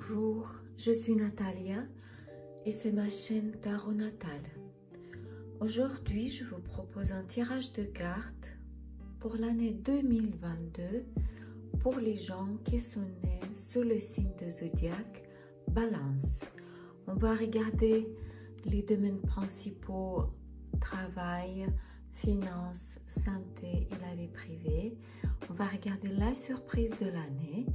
Bonjour, je suis Natalia et c'est ma chaîne Tarot Natal. Aujourd'hui, je vous propose un tirage de cartes pour l'année 2022 pour les gens qui sont nés sous le signe de zodiaque Balance. On va regarder les domaines principaux: travail, finances, santé et la vie privée. On va regarder la surprise de l'année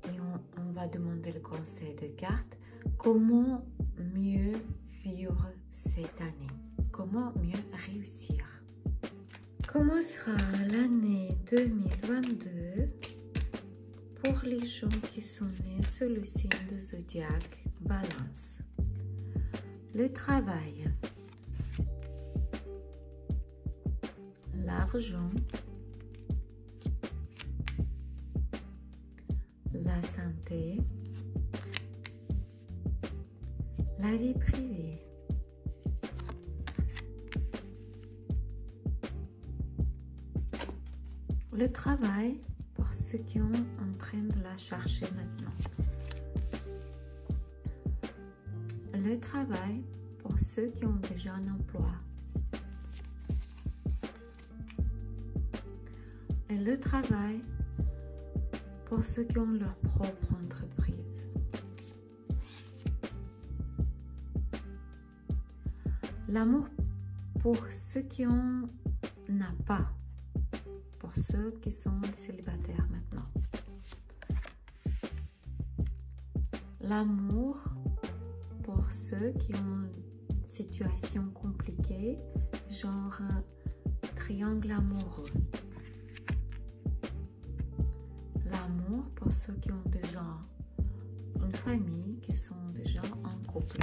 et on va demander le conseil de cartes. Comment mieux vivre cette année? Comment mieux réussir? Comment sera l'année 2022 pour les gens qui sont nés sous le signe de zodiaque Balance? Le travail, l'argent, la santé, la vie privée. Le travail, pour ceux qui sont en train de la chercher maintenant. Le travail, pour ceux qui ont déjà un emploi. Et le travail, pour ceux qui ont leur propre entreprise. L'amour, pour ceux qui n'ont pas. Pour ceux qui sont célibataires maintenant. L'amour, pour ceux qui ont une situation compliquée, genre triangle amoureux. L'amour, pour ceux qui ont déjà une famille, qui sont déjà en couple.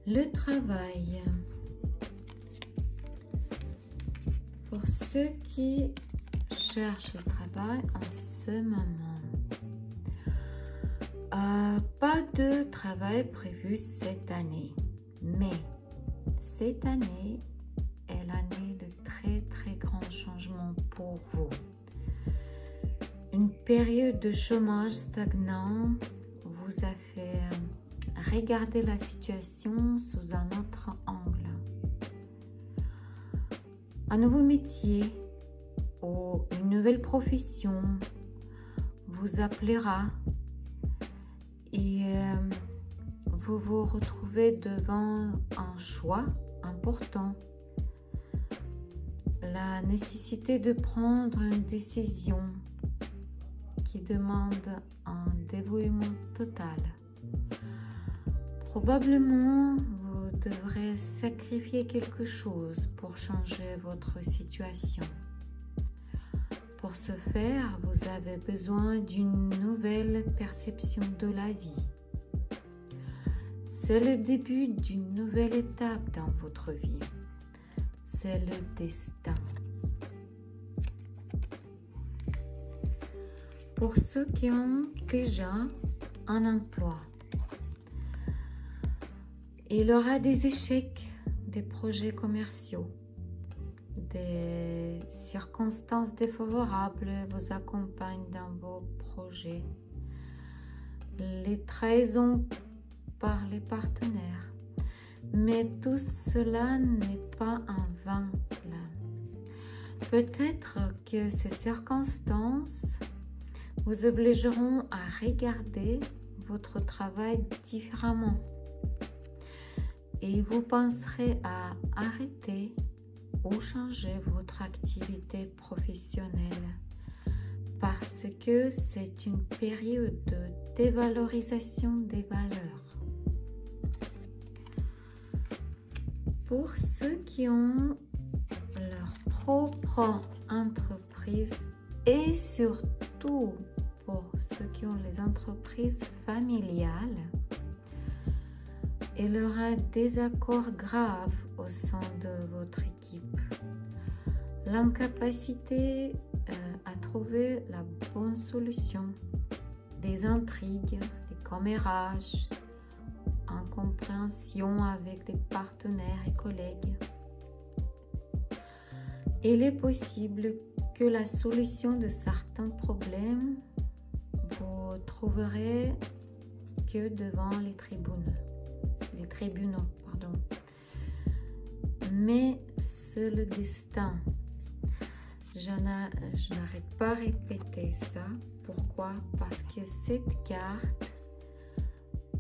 Le travail, pour ceux qui cherchent le travail en ce moment. Pas de travail prévu cette année, mais cette année est l'année de très grands changements pour vous. Une période de chômage stagnant vous a fait regarder la situation sous un autre angle. Un nouveau métier ou une nouvelle profession vous appellera et vous vous retrouvez devant un choix important. La nécessité de prendre une décision qui demande un dévouement total. Probablement, vous devrez sacrifier quelque chose pour changer votre situation. Pour ce faire, vous avez besoin d'une nouvelle perception de la vie. C'est le début d'une nouvelle étape dans votre vie. C'est le destin. Pour ceux qui ont déjà un emploi, il y aura des échecs, des projets commerciaux, des circonstances défavorables vous accompagnent dans vos projets, les trahisons par les partenaires. Mais tout cela n'est pas en vain là. Peut-être que ces circonstances vous obligeront à regarder votre travail différemment. Et vous penserez à arrêter ou changer votre activité professionnelle parce que c'est une période de dévalorisation des valeurs. Pour ceux qui ont leur propre entreprise et surtout pour ceux qui ont les entreprises familiales, il y aura des accords graves au sein de votre équipe. L'incapacité à trouver la bonne solution, des intrigues, des commérages, incompréhension avec des partenaires et collègues. Il est possible que la solution de certains problèmes vous trouverez que devant les tribunaux. Mais c'est le destin. Je n'arrête pas de répéter ça. Pourquoi? Parce que cette carte,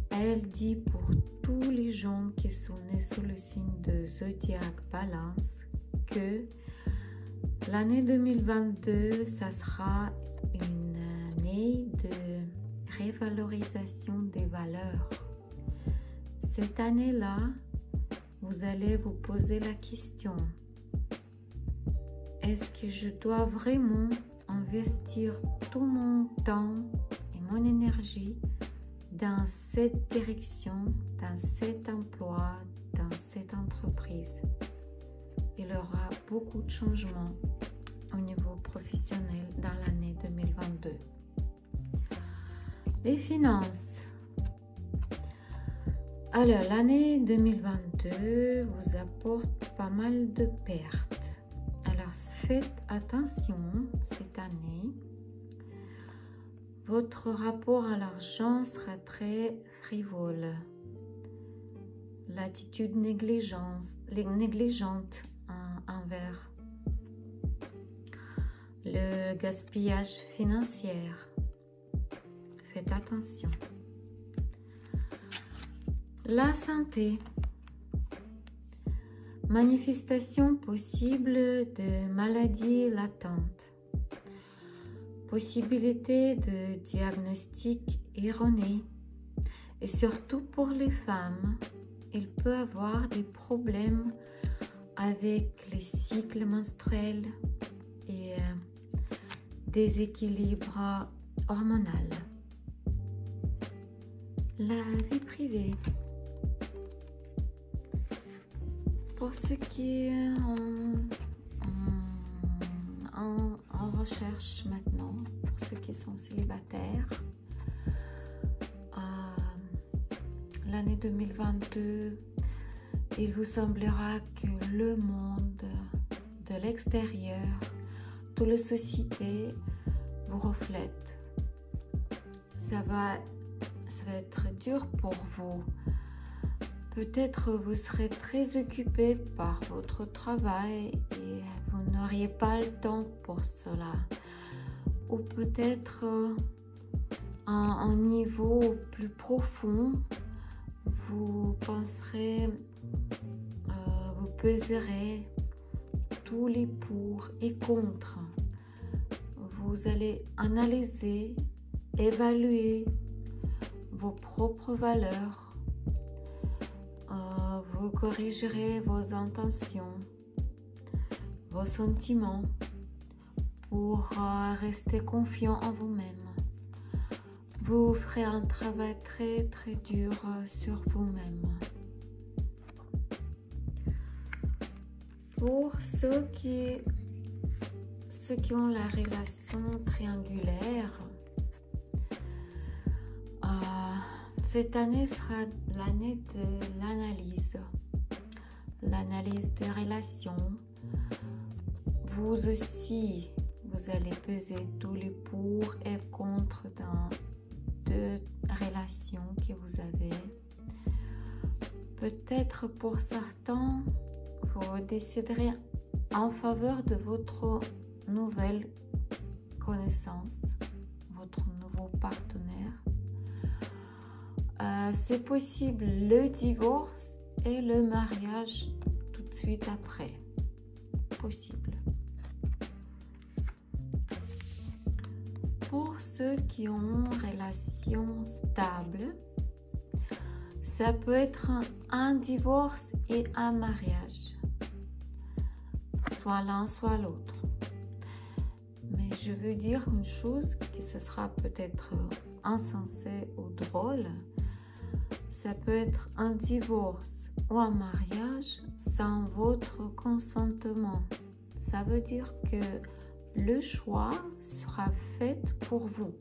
elle dit pour tous les gens qui sont nés sous le signe de Zodiac Balance que l'année 2022, ça sera une année de révalorisation des valeurs. Cette année-là, vous allez vous poser la question: est-ce que je dois vraiment investir tout mon temps et mon énergie dans cette direction, dans cet emploi, dans cette entreprise? Il y aura beaucoup de changements au niveau professionnel dans l'année 2022. Les finances. Alors, l'année 2022 vous apporte pas mal de pertes. Alors, faites attention cette année. Votre rapport à l'argent sera très frivole. L'attitude négligente envers le gaspillage financier. Faites attention. La santé. Manifestation possible de maladies latentes. Possibilité de diagnostic erroné. Et surtout pour les femmes, il peut avoir des problèmes avec les cycles menstruels et déséquilibre hormonal. La vie privée. Pour ceux qui en recherche maintenant, pour ceux qui sont célibataires, l'année 2022, il vous semblera que le monde de l'extérieur, toute la société vous reflète. Ça va être dur pour vous. Peut-être vous serez très occupé par votre travail et vous n'auriez pas le temps pour cela. Ou peut-être à un niveau plus profond, vous penserez, vous peserez tous les pour et contre. Vous allez analyser, évaluer vos propres valeurs. Vous corrigerez vos intentions, vos sentiments pour rester confiant en vous-même. Vous ferez un travail très très dur sur vous-même. Pour ceux qui ont la relation triangulaire, cette année sera l'année de l'analyse des relations. Vous aussi, vous allez peser tous les pour et contre dans deux relations que vous avez. Peut-être pour certains, vous déciderez en faveur de votre nouvelle connaissance, votre nouveau partenaire. C'est possible le divorce et le mariage tout de suite après. Possible. Pour ceux qui ont une relation stable, ça peut être un divorce et un mariage. soit l'un, soit l'autre. Mais je veux dire une chose que ce sera peut-être insensé ou drôle. Ça peut être un divorce ou un mariage sans votre consentement. Ça veut dire que le choix sera fait pour vous.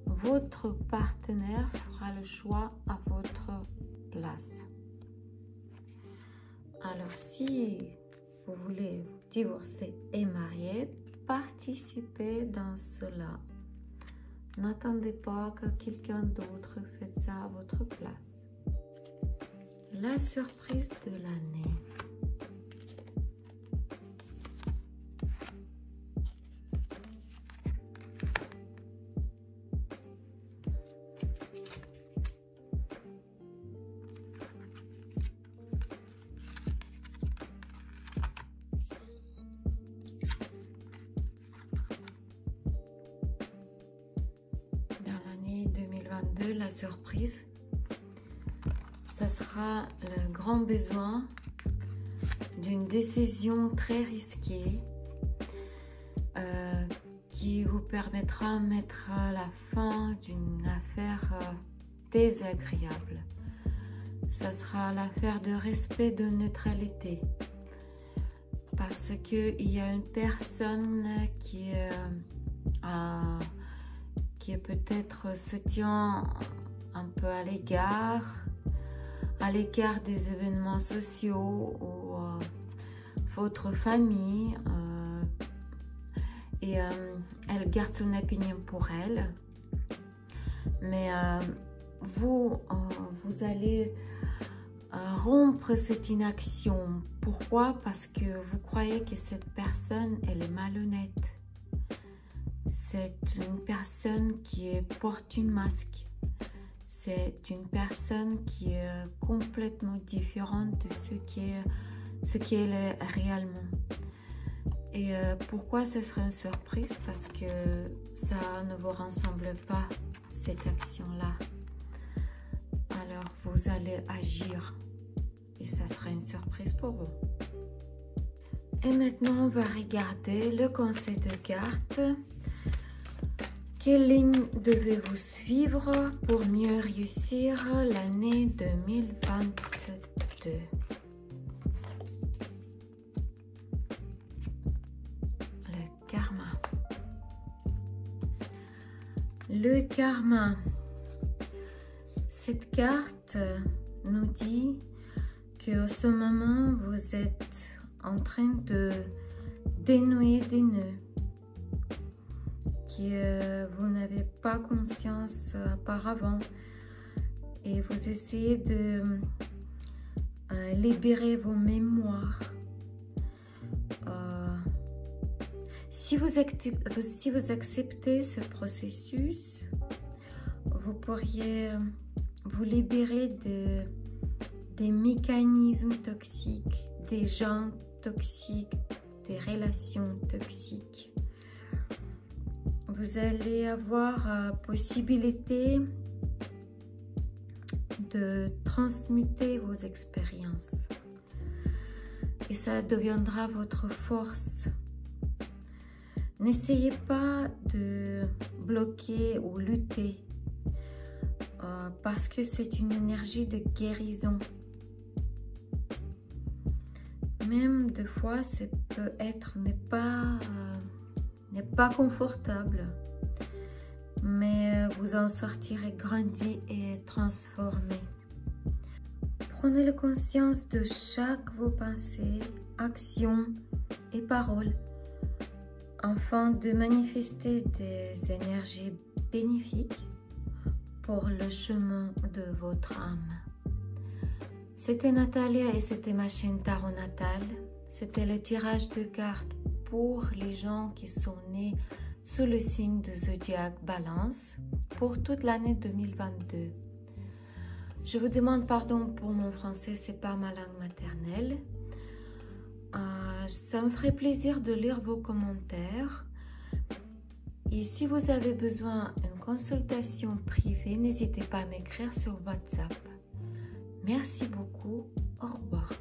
Votre partenaire fera le choix à votre place. Alors, si vous voulez vous divorcer et marier, participez dans cela. N'attendez pas que quelqu'un d'autre fasse ça à votre place. La surprise de l'année. La surprise, ça sera le grand besoin d'une décision très risquée qui vous permettra de mettre la fin d'une affaire désagréable. Ça sera l'affaire de respect, de neutralité, parce qu'il y a une personne qui peut-être se tient un peu à l'écart des événements sociaux ou votre famille et elle garde son opinion pour elle. Mais vous allez rompre cette inaction. Pourquoi? Parce que vous croyez que cette personne, elle est malhonnête. C'est une personne qui porte un masque. C'est une personne qui est complètement différente de ce qu'elle est réellement. Et pourquoi ce serait une surprise? Parce que ça ne vous ressemble pas, cette action-là. Alors, vous allez agir. Et ça sera une surprise pour vous. Et maintenant, on va regarder le conseil de cartes. Quelle ligne devez-vous suivre pour mieux réussir l'année 2022? Le karma. Le karma. Cette carte nous dit qu'en ce moment, vous êtes en train de dénouer des nœuds. Vous n'avez pas conscience auparavant et vous essayez de libérer vos mémoires. Si vous acceptez ce processus, vous pourriez vous libérer des mécanismes toxiques, des gens toxiques, des relations toxiques. Vous allez avoir possibilité de transmuter vos expériences et ça deviendra votre force. N'essayez pas de bloquer ou lutter parce que c'est une énergie de guérison. Même des fois, ça peut être, mais n'est pas confortable, mais vous en sortirez grandi et transformé. Prenez la conscience de chaque vos pensées, actions et paroles afin de manifester des énergies bénéfiques pour le chemin de votre âme. C'était Natalia et c'était ma chaîne Tarot Natal. C'était le tirage de cartes pour les gens qui sont nés sous le signe de Zodiac Balance pour toute l'année 2022. Je vous demande pardon pour mon français, c'est pas ma langue maternelle. Ça me ferait plaisir de lire vos commentaires. Et si vous avez besoin d'une consultation privée, n'hésitez pas à m'écrire sur WhatsApp. Merci beaucoup. Au revoir.